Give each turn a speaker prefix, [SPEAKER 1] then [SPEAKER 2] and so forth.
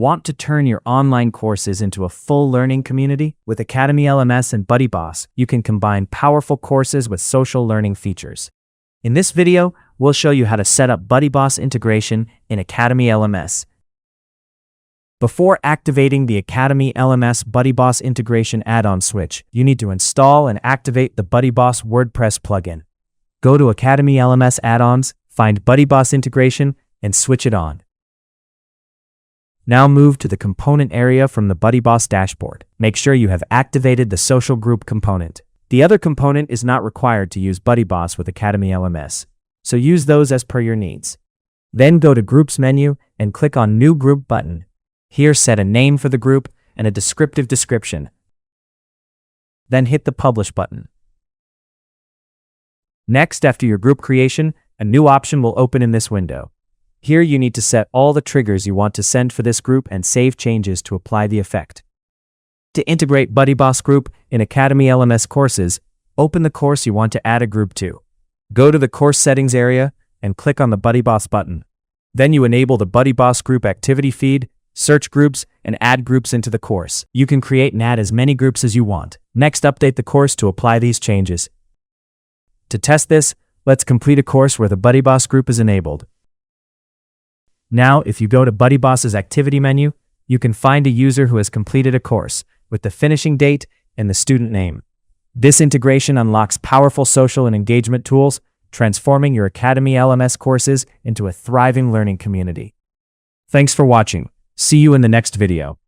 [SPEAKER 1] Want to turn your online courses into a full learning community? With Academy LMS and BuddyBoss, you can combine powerful courses with social learning features. In this video, we'll show you how to set up BuddyBoss integration in Academy LMS. Before activating the Academy LMS BuddyBoss integration add-on switch, you need to install and activate the BuddyBoss WordPress plugin. Go to Academy LMS add-ons, find BuddyBoss integration, and switch it on. Now move to the component area from the BuddyBoss dashboard. Make sure you have activated the social group component. The other component is not required to use BuddyBoss with Academy LMS, so use those as per your needs. Then go to Groups menu and click on New Group button. Here set a name for the group and a descriptive description. Then hit the Publish button. Next, after your group creation, a new option will open in this window. Here you need to set all the triggers you want to send for this group and save changes to apply the effect. To integrate BuddyBoss Group in Academy LMS courses, open the course you want to add a group to. Go to the Course Settings area and click on the BuddyBoss button. Then you enable the BuddyBoss Group activity feed, search groups, and add groups into the course. You can create and add as many groups as you want. Next, update the course to apply these changes. To test this, let's complete a course where the BuddyBoss Group is enabled. Now, if you go to BuddyBoss's activity menu, you can find a user who has completed a course with the finishing date and the student name. This integration unlocks powerful social and engagement tools, transforming your Academy LMS courses into a thriving learning community. Thanks for watching. See you in the next video.